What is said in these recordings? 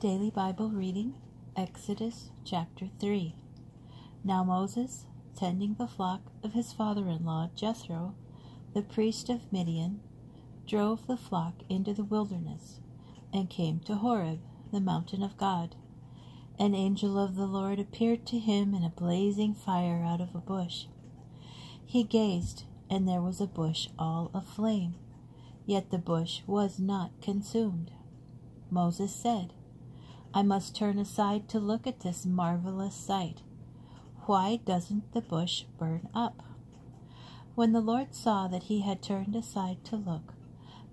Daily Bible Reading, Exodus chapter 3. Now Moses, tending the flock of his father-in-law Jethro, the priest of Midian, drove the flock into the wilderness, and came to Horeb, the mountain of God. An angel of the Lord appeared to him in a blazing fire out of a bush. He gazed, and there was a bush all aflame, yet the bush was not consumed. Moses said, "I must turn aside to look at this marvelous sight. Why doesn't the bush burn up?" When the Lord saw that he had turned aside to look,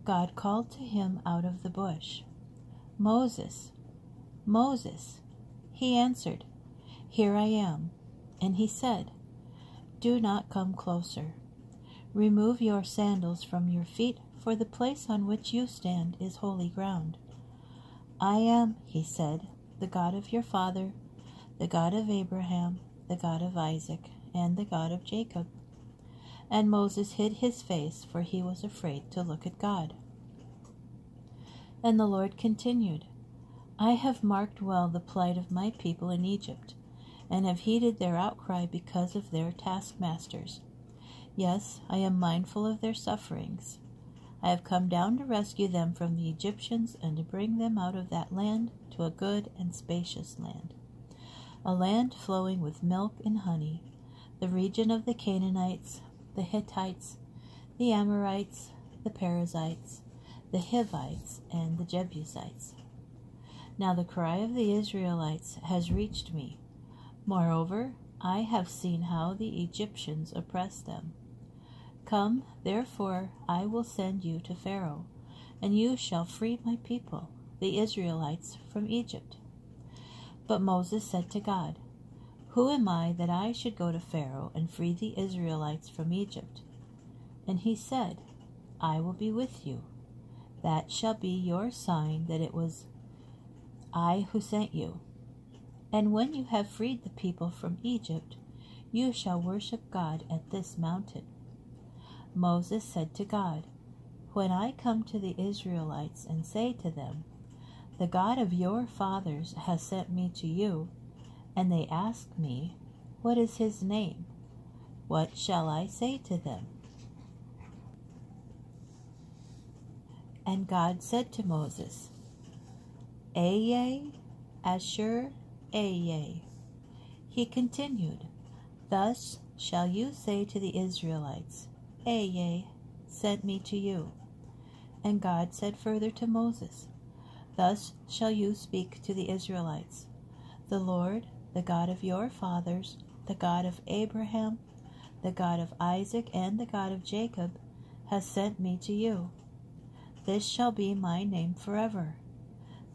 God called to him out of the bush, "Moses, Moses." He answered, "Here I am." And he said, "Do not come closer. Remove your sandals from your feet, for the place on which you stand is holy ground." "I am," he said, "the God of your father, the God of Abraham, the God of Isaac, and the God of Jacob." And Moses hid his face, for he was afraid to look at God. And the Lord continued, "I have marked well the plight of my people in Egypt, and have heeded their outcry because of their taskmasters. Yes, I am mindful of their sufferings. I have come down to rescue them from the Egyptians and to bring them out of that land to a good and spacious land, a land flowing with milk and honey, the region of the Canaanites, the Hittites, the Amorites, the Perizzites, the Hivites, and the Jebusites. Now the cry of the Israelites has reached me. Moreover, I have seen how the Egyptians oppress them. Come, therefore, I will send you to Pharaoh, and you shall free my people, the Israelites, from Egypt." But Moses said to God, "Who am I that I should go to Pharaoh and free the Israelites from Egypt?" And he said, "I will be with you. That shall be your sign that it was I who sent you. And when you have freed the people from Egypt, you shall worship God at this mountain." Moses said to God, "When I come to the Israelites and say to them, 'The God of your fathers has sent me to you,' and they ask me, 'What is his name?' what shall I say to them?" And God said to Moses, "Ehyeh, Asher, Ehyeh." He continued, "Thus shall you say to the Israelites, 'Ehyeh sent me to you.'" And God said further to Moses, "Thus shall you speak to the Israelites, 'The Lord, the God of your fathers, the God of Abraham, the God of Isaac, and the God of Jacob, has sent me to you. This shall be my name forever,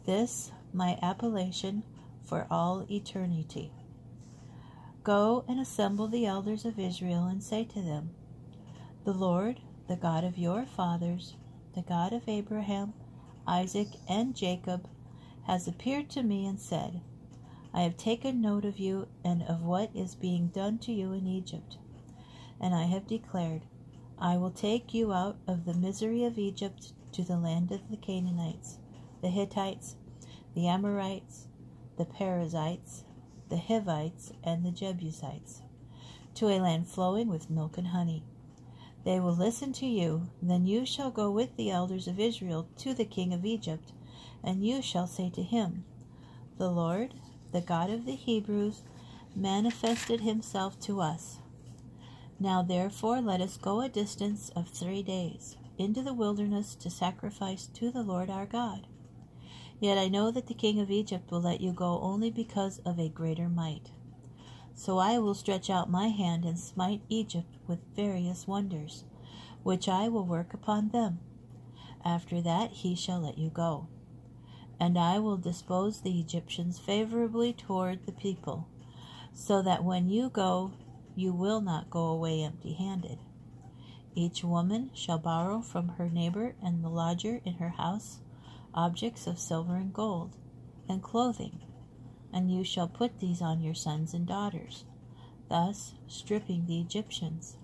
this my appellation for all eternity. Go and assemble the elders of Israel and say to them, 'The Lord, the God of your fathers, the God of Abraham, Isaac, and Jacob, has appeared to me and said, I have taken note of you and of what is being done to you in Egypt. And I have declared, I will take you out of the misery of Egypt to the land of the Canaanites, the Hittites, the Amorites, the Perizzites, the Hivites, and the Jebusites, to a land flowing with milk and honey. They will listen to you. Then you shall go with the elders of Israel to the king of Egypt, and you shall say to him, The Lord, the God of the Hebrews, manifested himself to us. Now therefore let us go a distance of 3 days into the wilderness to sacrifice to the Lord our God. Yet I know that the king of Egypt will let you go only because of a greater might. So I will stretch out my hand and smite Egypt with various wonders, which I will work upon them. After that he shall let you go. And I will dispose the Egyptians favorably toward the people, so that when you go, you will not go away empty-handed. Each woman shall borrow from her neighbor and the lodger in her house objects of silver and gold, and clothing, and you shall put these on your sons and daughters, thus stripping the Egyptians.